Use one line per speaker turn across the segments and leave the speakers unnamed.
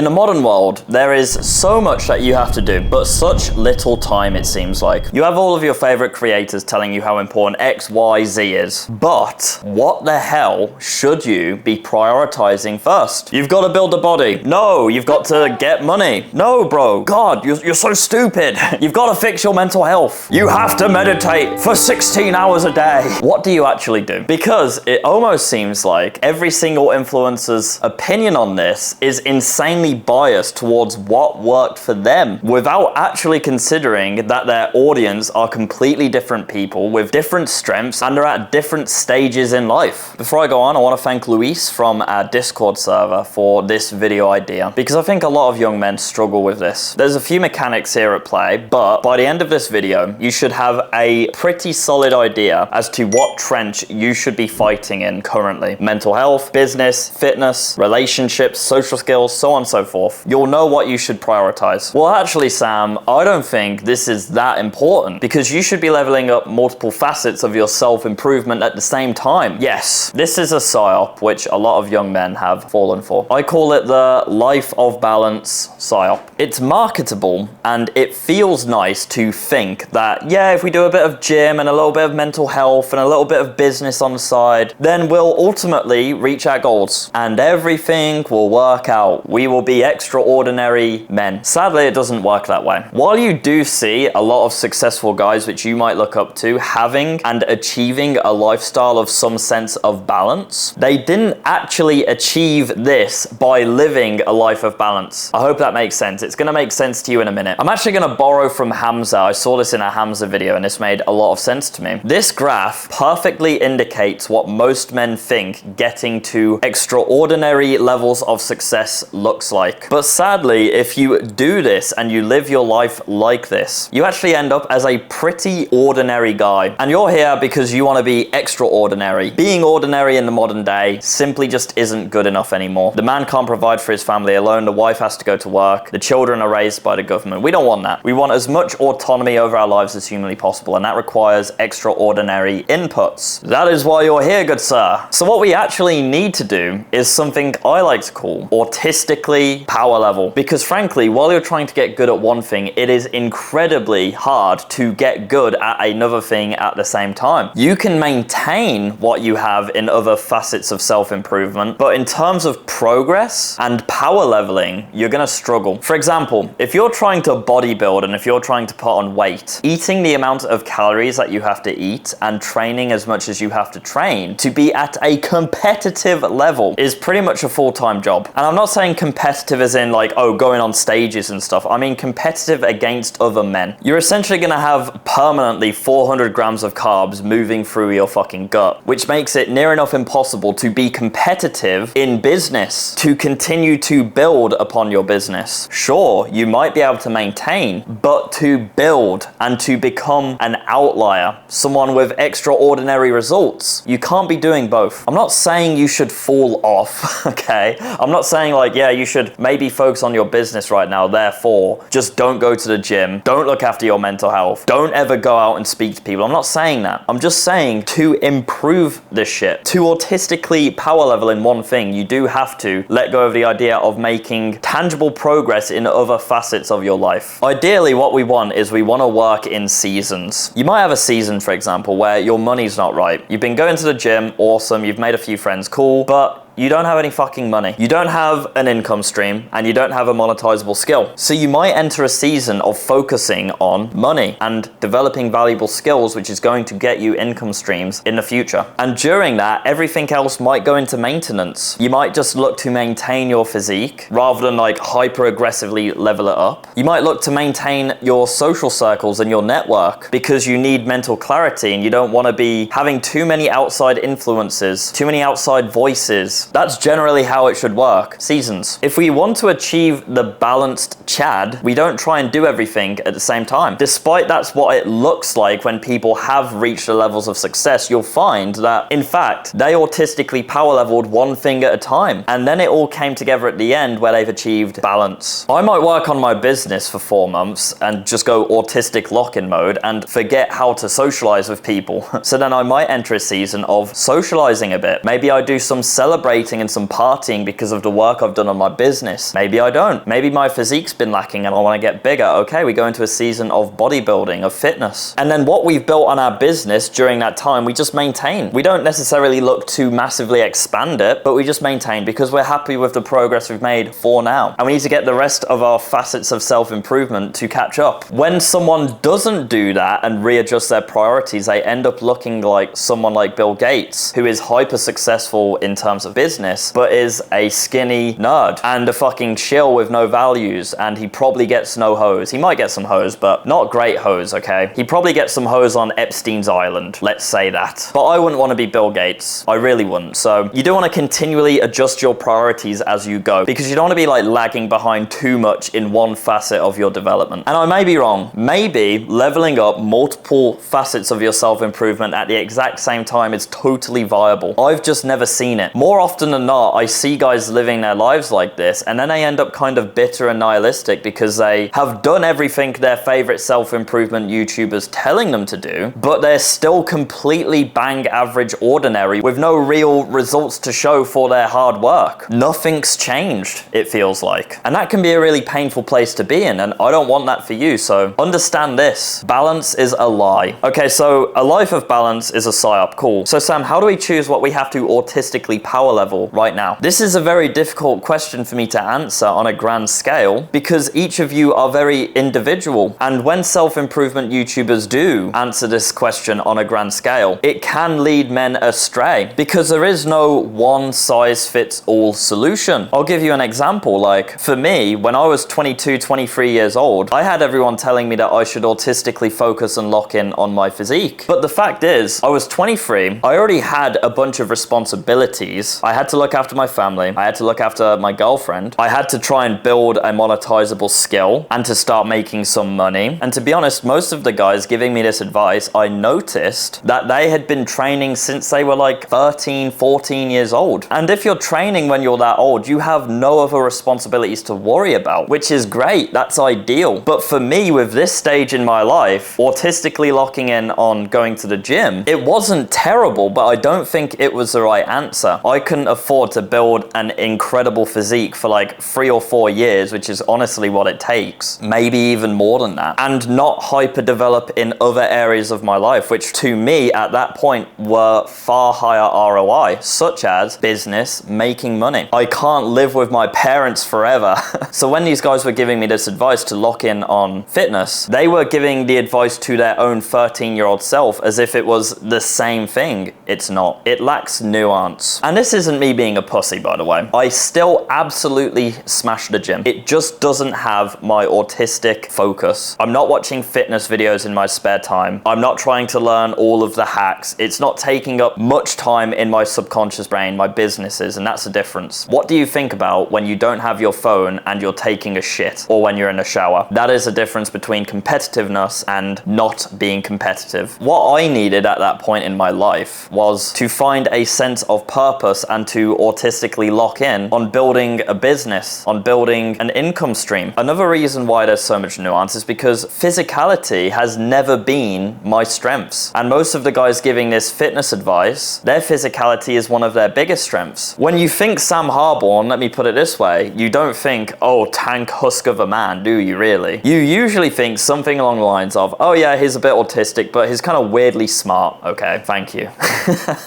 In the modern world, there is so much that you have to do, but such little time it seems like. You have all of your favorite creators telling you how important X, Y, Z is, but what the hell should you be prioritizing first? You've got to build a body. No, you've got to get money. No, bro. God, you're so stupid. You've got to fix your mental health. You have to meditate for 16 hours a day. What do you actually do? Because it almost seems like every single influencer's opinion on this is insanely biased towards what worked for them without actually considering that their audience are completely different people with different strengths and are at different stages in life. Before I go on, I want to thank Luis from our Discord server for this video idea because I think a lot of young men struggle with this. There's a few mechanics here at play, but by the end of this video, you should have a pretty solid idea as to what trench you should be fighting in currently. Mental health, business, fitness, relationships, social skills, so on and so forth. You'll know what you should prioritize. Well, actually, Sam, I don't think this is that important because you should be leveling up multiple facets of your self-improvement at the same time. Yes, this is a psyop which a lot of young men have fallen for. I call it the life of balance psyop. It's marketable and it feels nice to think that, yeah, if we do a bit of gym and a little bit of mental health and a little bit of business on the side, then we'll ultimately reach our goals and everything will work out. We will be extraordinary men. Sadly, it doesn't work that way. While you do see a lot of successful guys which you might look up to having and achieving a lifestyle of some sense of balance, they didn't actually achieve this by living a life of balance. I hope that makes sense. It's going to make sense to you in a minute. I'm actually going to borrow from Hamza. I saw this in a Hamza video and this made a lot of sense to me. This graph perfectly indicates what most men think getting to extraordinary levels of success looks like. But sadly, if you do this and you live your life like this, you actually end up as a pretty ordinary guy. And you're here because you want to be extraordinary. Being ordinary in the modern day simply just isn't good enough anymore. The man can't provide for his family alone. The wife has to go to work. The children are raised by the government. We don't want that. We want as much autonomy over our lives as humanly possible, and that requires extraordinary inputs. That is why you're here, good sir. So what we actually need to do is something I like to call autistically power level. Because frankly, while you're trying to get good at one thing, it is incredibly hard to get good at another thing at the same time. You can maintain what you have in other facets of self-improvement, but in terms of progress and power leveling, you're gonna struggle. For example, if you're trying to bodybuild and if you're trying to put on weight, eating the amount of calories that you have to eat and training as much as you have to train to be at a competitive level is pretty much a full-time job. And I'm not saying competitive as in like, oh, going on stages and stuff. I mean competitive against other men. You're essentially gonna have permanently 400 grams of carbs moving through your fucking gut, which makes it near enough impossible to be competitive in business, to continue to build upon your business. Sure, you might be able to maintain, but to build and to become an outlier, someone with extraordinary results, you can't be doing both. I'm not saying you should fall off, okay? I'm not saying like, yeah, you should maybe focus on your business right now, therefore just don't go to the gym, don't look after your mental health, don't ever go out and speak to people. I'm not saying that. I'm just saying to improve this shit, to autistically power level in one thing, you do have to let go of the idea of making tangible progress in other facets of your life. Ideally, what we want is we want to work in seasons. You might have a season, for example, where your money's not right. You've been going to the gym, awesome, you've made a few friends, cool, but you don't have any fucking money. You don't have an income stream and you don't have a monetizable skill. So you might enter a season of focusing on money and developing valuable skills, which is going to get you income streams in the future. And during that, everything else might go into maintenance. You might just look to maintain your physique rather than like hyper aggressively level it up. You might look to maintain your social circles and your network because you need mental clarity and you don't want to be having too many outside influences, too many outside voices. That's generally how it should work. Seasons. If we want to achieve the balanced Chad, we don't try and do everything at the same time. Despite that's what it looks like when people have reached the levels of success, you'll find that, in fact, they autistically power leveled one thing at a time. And then it all came together at the end where they've achieved balance. I might work on my business for 4 months and just go autistic lock-in mode and forget how to socialize with people. So then I might enter a season of socializing a bit. Maybe I do some celebrating celebrating and some partying because of the work I've done on my business. Maybe I don't. Maybe my physique's been lacking and I want to get bigger. Okay, we go into a season of bodybuilding, of fitness. And then what we've built on our business during that time, we just maintain. We don't necessarily look to massively expand it, but we just maintain because we're happy with the progress we've made for now. And we need to get the rest of our facets of self-improvement to catch up. When someone doesn't do that and readjust their priorities, they end up looking like someone like Bill Gates, who is hyper successful in terms of business, but is a skinny nerd and a fucking shill with no values, and he probably gets no hoes. He might get some hoes, but not great hoes, okay? He probably gets some hoes on Epstein's Island, let's say that. But I wouldn't want to be Bill Gates. I really wouldn't. So you do want to continually adjust your priorities as you go, because you don't want to be like lagging behind too much in one facet of your development. And I may be wrong. Maybe leveling up multiple facets of your self-improvement at the exact same time is totally viable. I've just never seen it. More often than not, I see guys living their lives like this, and then they end up kind of bitter and nihilistic because they have done everything their favorite self-improvement YouTubers telling them to do, but they're still completely bang average ordinary with no real results to show for their hard work. Nothing's changed, it feels like. And that can be a really painful place to be in, and I don't want that for you, so understand this. Balance is a lie. Okay, so a life of balance is a psyop, cool. So Sam, how do we choose what we have to autistically power level right now? This is a very difficult question for me to answer on a grand scale because each of you are very individual. And when self-improvement YouTubers do answer this question on a grand scale, it can lead men astray because there is no one size fits all solution. I'll give you an example. Like for me, when I was 22, 23 years old, I had everyone telling me that I should autistically focus and lock in on my physique. But the fact is, I was 23, I already had a bunch of responsibilities. I had to look after my family, I had to look after my girlfriend, I had to try and build a monetizable skill and to start making some money. And to be honest, most of the guys giving me this advice, I noticed that they had been training since they were like 13, 14 years old. And if you're training when you're that old, you have no other responsibilities to worry about, which is great, that's ideal. But for me, with this stage in my life, autistically locking in on going to the gym, it wasn't terrible, but I don't think it was the right answer. I couldn't afford to build an incredible physique for like 3 or 4 years, which is honestly what it takes, maybe even more than that, and not hyper develop in other areas of my life, which to me at that point were far higher ROI, such as business, making money. I can't live with my parents forever. So when these guys were giving me this advice to lock in on fitness, they were giving the advice to their own 13-year-old self as if it was the same thing. It's not. It lacks nuance. And this isn't me being a pussy, by the way. I still absolutely smash the gym. It just doesn't have my autistic focus. I'm not watching fitness videos in my spare time. I'm not trying to learn all of the hacks. It's not taking up much time in my subconscious brain, my businesses, and that's the difference. What do you think about when you don't have your phone and you're taking a shit, or when you're in a shower? That is a difference between competitiveness and not being competitive. What I needed at that point in my life was to find a sense of purpose and to autistically lock in on building a business, on building an income stream. Another reason why there's so much nuance is because physicality has never been my strengths. And most of the guys giving this fitness advice, their physicality is one of their biggest strengths. When you think Sam Harborne, let me put it this way, you don't think, oh, tank husk of a man, do you really? You usually think something along the lines of, oh yeah, he's a bit autistic, but he's kind of weirdly smart. Okay, thank you.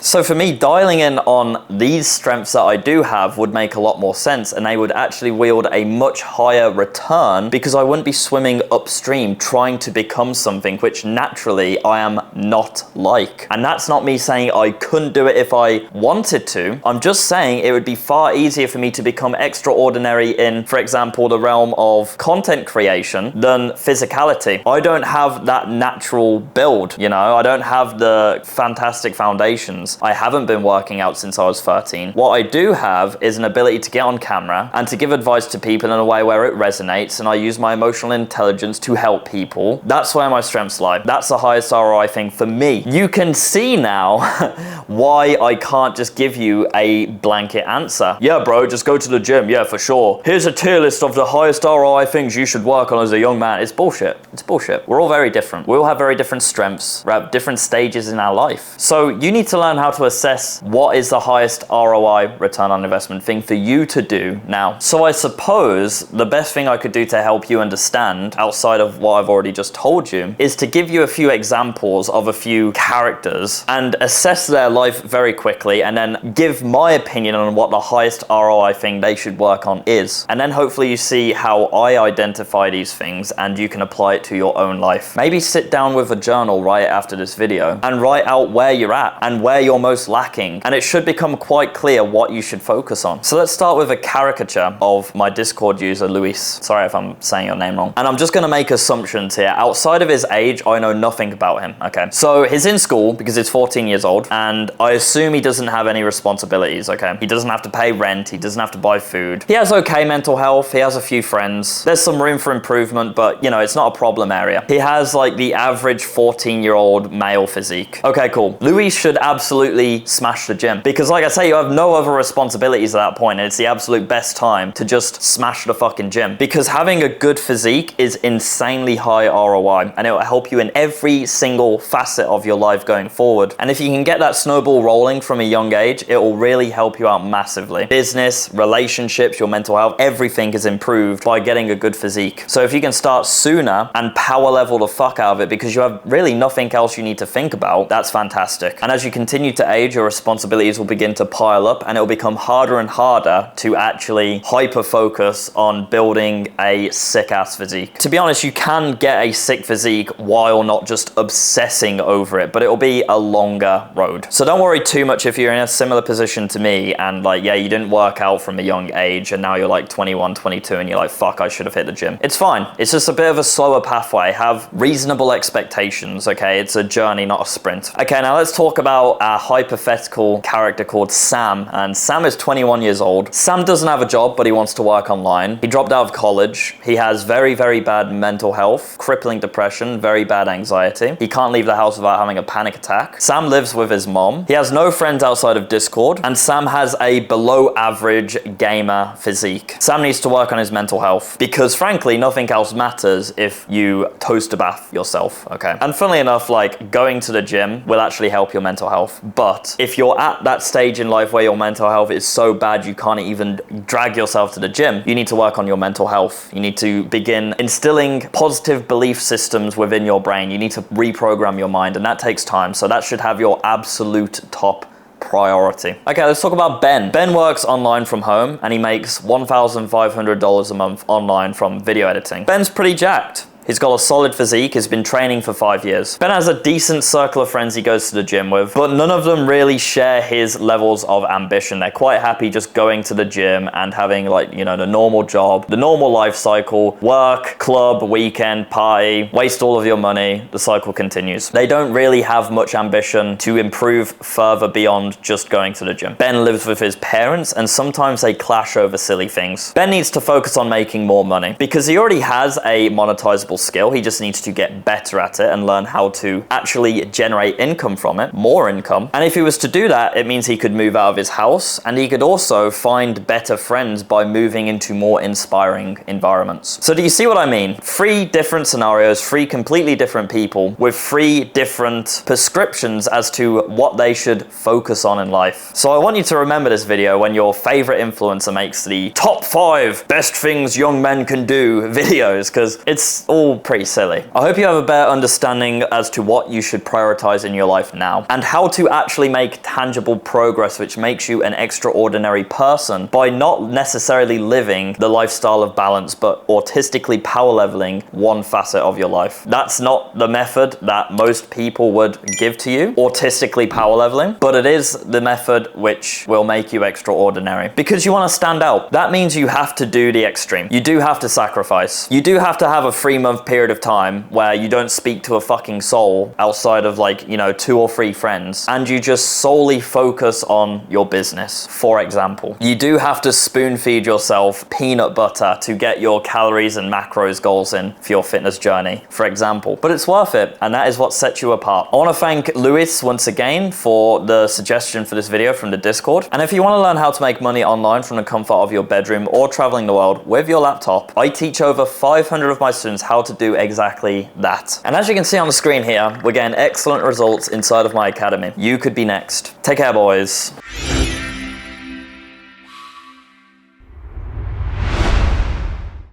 So for me, dialing in on these strengths that I do have would make a lot more sense, and they would actually wield a much higher return because I wouldn't be swimming upstream trying to become something which naturally I am not like. And that's not me saying I couldn't do it if I wanted to. I'm just saying it would be far easier for me to become extraordinary in, for example, the realm of content creation than physicality. I don't have that natural build, you know? I don't have the fantastic foundations. I haven't been working out since I was 13. What I do have is an ability to get on camera and to give advice to people in a way where it resonates, and I use my emotional intelligence to help people. That's where my strengths lie. That's the highest ROI thing for me. You can see now why I can't just give you a blanket answer. Yeah, bro, just go to the gym. Yeah, for sure. Here's a tier list of the highest ROI things you should work on as a young man. It's bullshit. It's bullshit. We're all very different. We all have very different strengths. We're at different stages in our life. So you need to learn how to assess what is the highest ROI, return on investment, thing for you to do now. So I suppose the best thing I could do to help you understand, outside of what I've already just told you, is to give you a few examples of a few characters and assess their life very quickly, and then give my opinion on what the highest ROI thing they should work on is. And then hopefully you see how I identify these things and you can apply it to your own life. Maybe sit down with a journal right after this video and write out where you're at and where you're most lacking, and it should become quite clear what you should focus on. So let's start with a caricature of my Discord user, Luis. Sorry if I'm saying your name wrong. And I'm just gonna make assumptions here. Outside of his age, I know nothing about him, okay? So he's in school because he's 14 years old, and I assume he doesn't have any responsibilities, okay? He doesn't have to pay rent, he doesn't have to buy food. He has okay mental health, he has a few friends. There's some room for improvement, but you know, it's not a problem area. He has like the average 14-year-old male physique. Okay, cool. Luis should absolutely smash the gym because like I say, you have no other responsibilities at that point, and it's the absolute best time to just smash the fucking gym, because having a good physique is insanely high ROI, and it will help you in every single facet of your life going forward. And if you can get that snowball rolling from a young age, it will really help you out massively. Business, relationships, your mental health, everything is improved by getting a good physique. So if you can start sooner and power level the fuck out of it because you have really nothing else you need to think about, that's fantastic. And as you continue to age, your responsibilities will begin to pile up, and it will become harder and harder to actually hyper focus on building a sick ass physique. To be honest, you can get a sick physique while not just obsessing over it, but it will be a longer road. So don't worry too much if you're in a similar position to me and like, yeah, you didn't work out from a young age and now you're like 21, 22 and you're like, fuck, I should have hit the gym. It's fine. It's just a bit of a slower pathway. Have reasonable expectations, okay? It's a journey, not a sprint. Okay, now let's talk about a hypothetical character called Sam. And Sam is 21 years old. Sam doesn't have a job, but he wants to work online. He dropped out of college. He has very, very bad mental health, crippling depression, very bad anxiety. He can't leave the house without having a panic attack. Sam lives with his mom. He has no friends outside of Discord, and Sam has a below average gamer physique. Sam needs to work on his mental health because frankly, nothing else matters if you toast a bath yourself, okay? And funnily enough, like going to the gym will actually help your mental health. But if you're at that stage in life where your mental health is so bad you can't even drag yourself to the gym, you need to work on your mental health. You need to begin instilling positive belief systems within your brain. You need to reprogram your mind, and that takes time. So that should have your absolute top priority. Okay, let's talk about Ben. Ben works online from home and he makes $1,500 a month online from video editing. Ben's pretty jacked. He's got a solid physique, he's been training for 5 years. Ben has a decent circle of friends he goes to the gym with, but none of them really share his levels of ambition. They're quite happy just going to the gym and having like, you know, the normal job, the normal life cycle, work, club, weekend, party, waste all of your money, the cycle continues. They don't really have much ambition to improve further beyond just going to the gym. Ben lives with his parents and sometimes they clash over silly things. Ben needs to focus on making more money because he already has a monetizable skill. He just needs to get better at it and learn how to actually generate income from it, more income. And if he was to do that, it means he could move out of his house and he could also find better friends by moving into more inspiring environments. So do you see what I mean? 3 different scenarios, 3 completely different people with 3 different prescriptions as to what they should focus on in life. So I want you to remember this video when your favorite influencer makes the top 5 best things young men can do videos, because it's all pretty silly. I hope you have a better understanding as to what you should prioritize in your life now and how to actually make tangible progress which makes you an extraordinary person by not necessarily living the lifestyle of balance but autistically power leveling one facet of your life. That's not the method that most people would give to you, autistically power leveling, but it is the method which will make you extraordinary because you want to stand out. That means you have to do the extreme. You do have to sacrifice. You do have to have a 3-month 6-month period of time where you don't speak to a fucking soul outside of like, you know, 2 or 3 friends, and you just solely focus on your business. For example, you do have to spoon feed yourself peanut butter to get your calories and macros goals in for your fitness journey, for example, but it's worth it, and that is what sets you apart. I want to thank Luis once again for the suggestion for this video from the Discord. And if you want to learn how to make money online from the comfort of your bedroom or traveling the world with your laptop, I teach over 500 of my students how to do exactly that. And as you can see on the screen here, we're getting excellent results inside of my academy. You could be next. Take care, boys.